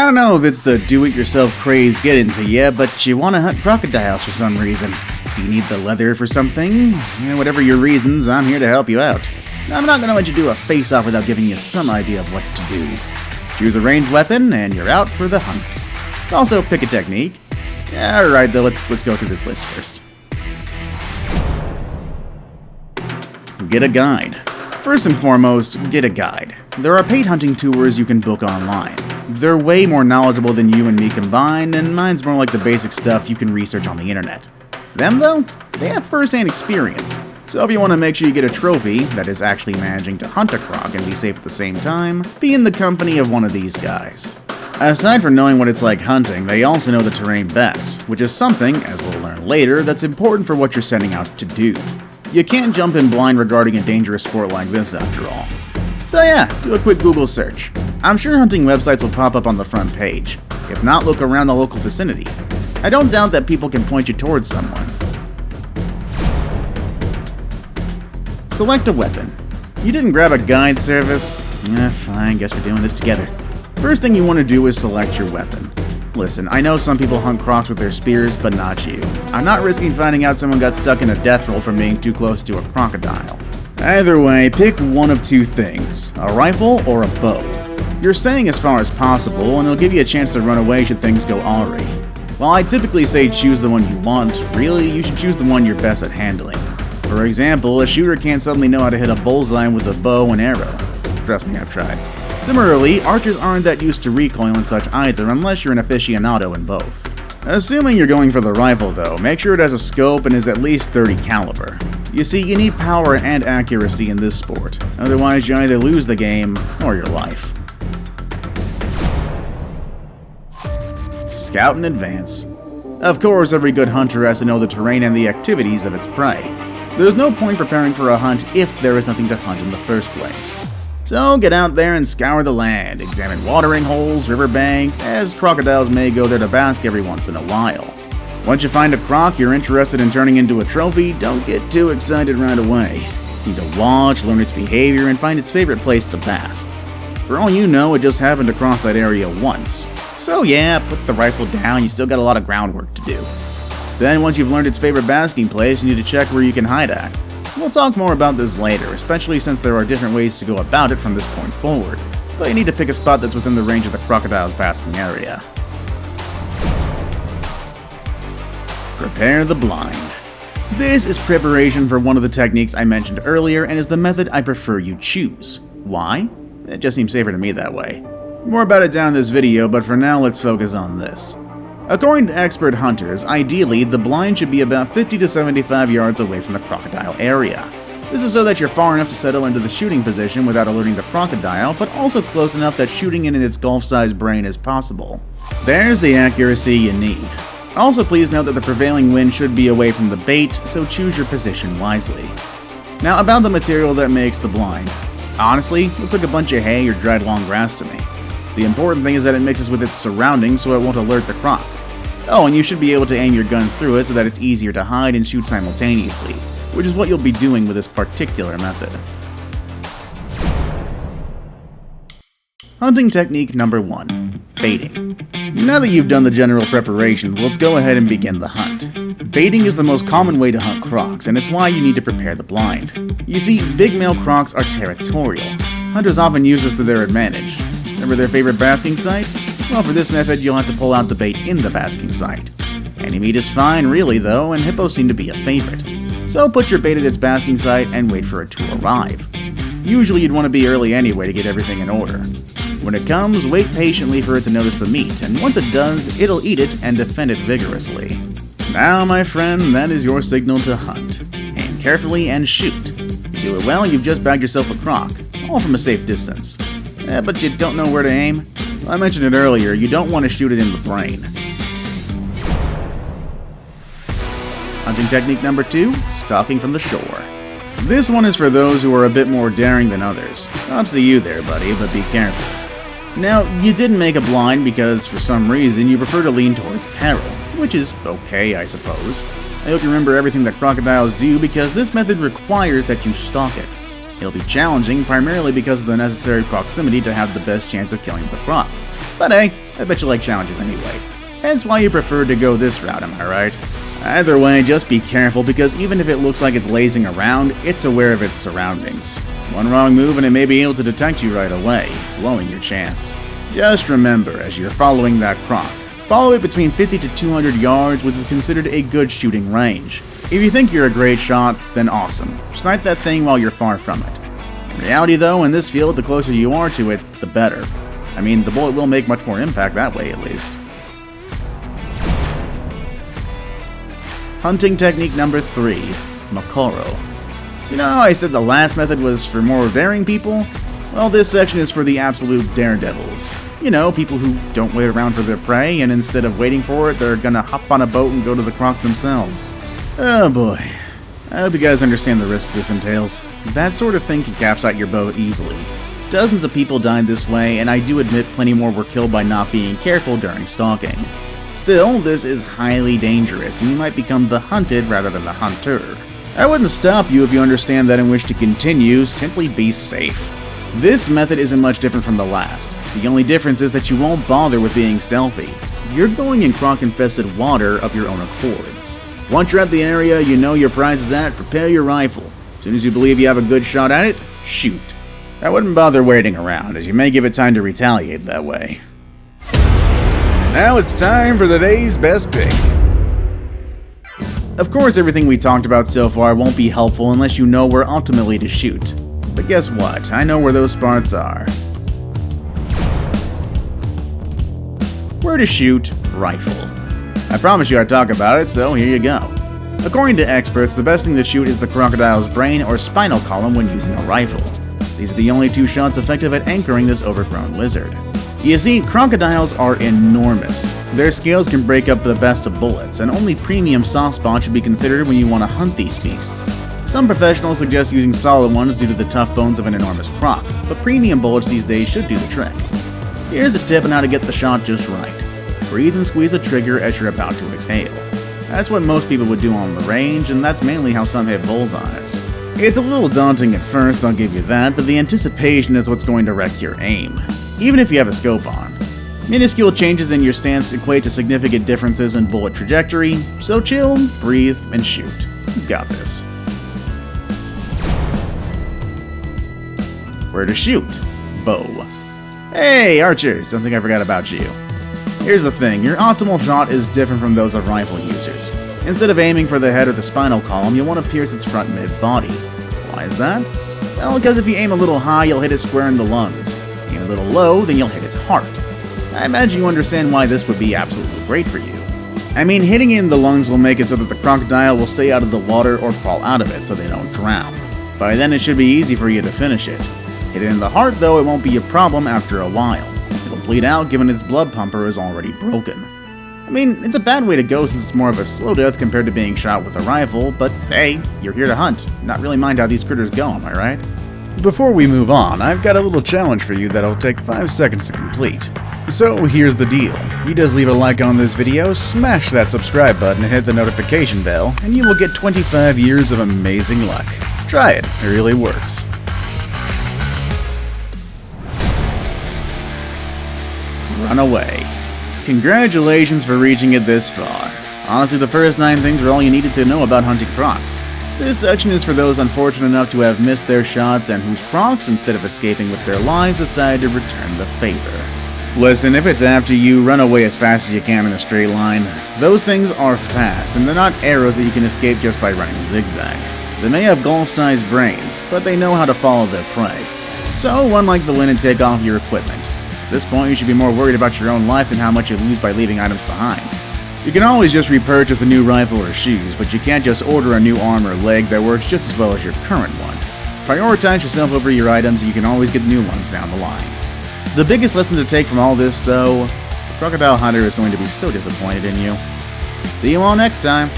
I don't know if it's the do-it-yourself craze getting to you, but you want to hunt crocodiles for some reason. Do you need the leather for something? Whatever your reasons, I'm here to help you out. I'm not going to let you do a face-off without giving you some idea of what to do. Choose a ranged weapon, and you're out for the hunt. Also, pick a technique. Alright though, let's go through this list first. Get a guide. First and foremost, get a guide. There are paid hunting tours you can book online. They're way more knowledgeable than you and me combined, and mine's more like the basic stuff you can research on the internet. Them though, they have first-hand experience. So if you want to make sure you get a trophy that is actually managing to hunt a croc and be safe at the same time, be in the company of one of these guys. Aside from knowing what it's like hunting, they also know the terrain best, which is something, as we'll learn later, that's important for what you're setting out to do. You can't jump in blind regarding a dangerous sport like this after all. So yeah, do a quick Google search. I'm sure hunting websites will pop up on the front page. If not, look around the local vicinity. I don't doubt that people can point you towards someone. Select a weapon. You didn't grab a guide service? Fine, guess we're doing this together. First thing you want to do is select your weapon. Listen, I know some people hunt crocs with their spears, but not you. I'm not risking finding out someone got stuck in a death roll from being too close to a crocodile. Either way, pick one of two things, a rifle or a bow. You're staying as far as possible, and it'll give you a chance to run away should things go awry. While I typically say choose the one you want, really, you should choose the one you're best at handling. For example, a shooter can't suddenly know how to hit a bullseye with a bow and arrow. Trust me, I've tried. Similarly, archers aren't that used to recoil and such either unless you're an aficionado in both. Assuming you're going for the rifle though, make sure it has a scope and is at least 30 caliber. You see, you need power and accuracy in this sport, otherwise you either lose the game or your life. Scout in advance. Of course, every good hunter has to know the terrain and the activities of its prey. There's no point preparing for a hunt if there is nothing to hunt in the first place. So get out there and scour the land, examine watering holes, riverbanks, as crocodiles may go there to bask every once in a while. Once you find a croc you're interested in turning into a trophy, don't get too excited right away. You need to watch, learn its behavior, and find its favorite place to bask. For all you know, it just happened to cross that area once. So yeah, put the rifle down, you still got a lot of groundwork to do. Then once you've learned its favorite basking place, you need to check where you can hide at. We'll talk more about this later, especially since there are different ways to go about it from this point forward, but you need to pick a spot that's within the range of the crocodile's basking area. Prepare the blind. This is preparation for one of the techniques I mentioned earlier and is the method I prefer you choose. Why? It just seems safer to me that way. More about it down in this video, but for now let's focus on this. According to expert hunters, ideally, the blind should be about 50 to 75 yards away from the crocodile area. This is so that you're far enough to settle into the shooting position without alerting the crocodile, but also close enough that shooting in its golf-sized brain is possible. There's the accuracy you need. Also, please note that the prevailing wind should be away from the bait, so choose your position wisely. Now, about the material that makes the blind. Honestly, it looks like a bunch of hay or dried long grass to me. The important thing is that it mixes with its surroundings so it won't alert the croc. Oh, and you should be able to aim your gun through it so that it's easier to hide and shoot simultaneously, which is what you'll be doing with this particular method. Hunting technique number 1. Baiting. Now that you've done the general preparations, let's go ahead and begin the hunt. Baiting is the most common way to hunt crocs, and it's why you need to prepare the blind. You see, big male crocs are territorial. Hunters often use this to their advantage. Remember their favorite basking site? Well, for this method, you'll have to pull out the bait in the basking site. Any meat is fine, really, though, and hippos seem to be a favorite. So put your bait at its basking site and wait for it to arrive. Usually you'd want to be early anyway to get everything in order. When it comes, wait patiently for it to notice the meat, and once it does, it'll eat it and defend it vigorously. Now, my friend, that is your signal to hunt. Aim carefully and shoot. If you do it well, you've just bagged yourself a croc, all from a safe distance. But you don't know where to aim? I mentioned it earlier, you don't want to shoot it in the brain. Hunting technique number 2, stalking from the shore. This one is for those who are a bit more daring than others. Props to you there, buddy, but be careful. Now, you didn't make a blind because, for some reason, you prefer to lean towards peril, which is okay, I suppose. I hope you remember everything that crocodiles do because this method requires that you stalk it. It'll be challenging, primarily because of the necessary proximity to have the best chance of killing the croc. But hey, I bet you like challenges anyway. Hence why you prefer to go this route, am I right? Either way, just be careful because even if it looks like it's lazing around, it's aware of its surroundings. One wrong move and it may be able to detect you right away, blowing your chance. Just remember, as you're following that croc, follow it between 50 to 200 yards, which is considered a good shooting range. If you think you're a great shot, then awesome. Snipe that thing while you're far from it. In reality though, in this field, the closer you are to it, the better. I mean, the bullet will make much more impact that way at least. Hunting technique number 3, Makoro. You know how I said the last method was for more daring people? Well, this section is for the absolute daredevils. You know, people who don't wait around for their prey, and instead of waiting for it, they're gonna hop on a boat and go to the croc themselves. Oh boy. I hope you guys understand the risk this entails. That sort of thing can capsize your boat easily. Dozens of people died this way, and I do admit plenty more were killed by not being careful during stalking. Still, this is highly dangerous, and you might become the hunted rather than the hunter. I wouldn't stop you if you understand that and wish to continue, simply be safe. This method isn't much different from the last. The only difference is that you won't bother with being stealthy. You're going in croc-infested water of your own accord. Once you're at the area you know your prize is at, prepare your rifle. As soon as you believe you have a good shot at it, shoot. I wouldn't bother waiting around, as you may give it time to retaliate that way. Now it's time for the day's best pick. Of course, everything we talked about so far won't be helpful unless you know where ultimately to shoot. But guess what? I know where those spots are. Where to shoot rifle. I promised you I'd talk about it, so here you go. According to experts, the best thing to shoot is the crocodile's brain or spinal column when using a rifle. These are the only 2 shots effective at anchoring this overgrown lizard. You see, crocodiles are enormous. Their scales can break up the best of bullets, and only premium soft spots should be considered when you want to hunt these beasts. Some professionals suggest using solid ones due to the tough bones of an enormous croc, but premium bullets these days should do the trick. Here's a tip on how to get the shot just right. Breathe and squeeze the trigger as you're about to exhale. That's what most people would do on the range, and that's mainly how some hit bullseyes. It's a little daunting at first, I'll give you that, but the anticipation is what's going to wreck your aim, even if you have a scope on. Minuscule changes in your stance equate to significant differences in bullet trajectory, so chill, breathe, and shoot. You've got this. Where to shoot? Bow. Hey, archers, something I forgot about you. Here's the thing, your optimal shot is different from those of rifle users. Instead of aiming for the head or the spinal column, you'll want to pierce its front mid-body. Why is that? Well, because if you aim a little high, you'll hit it square in the lungs. Aim a little low, then you'll hit its heart. I imagine you understand why this would be absolutely great for you. I mean, hitting in the lungs will make it so that the crocodile will stay out of the water or crawl out of it so they don't drown. By then it should be easy for you to finish it. Hit it in the heart though, it won't be a problem after a while. It'll bleed out given its blood pumper is already broken. I mean, it's a bad way to go since it's more of a slow death compared to being shot with a rifle, but hey, you're here to hunt, not really mind how these critters go, am I right? Before we move on, I've got a little challenge for you that'll take 5 seconds to complete. So here's the deal. You just leave a like on this video, smash that subscribe button and hit the notification bell, and you will get 25 years of amazing luck. Try it, it really works. Run away. Congratulations for reaching it this far. Honestly, the first 9 things were all you needed to know about hunting crocs. This section is for those unfortunate enough to have missed their shots and whose crocs, instead of escaping with their lives, decided to return the favor. Listen, if it's after you, run away as fast as you can in a straight line. Those things are fast, and they're not arrows that you can escape just by running zigzag. They may have golf-sized brains, but they know how to follow their prey. So run like the wind and take off your equipment. At this point, you should be more worried about your own life than how much you lose by leaving items behind. You can always just repurchase a new rifle or shoes, but you can't just order a new arm or leg that works just as well as your current one. Prioritize yourself over your items and you can always get new ones down the line. The biggest lesson to take from all this, though, the crocodile hunter is going to be so disappointed in you. See you all next time.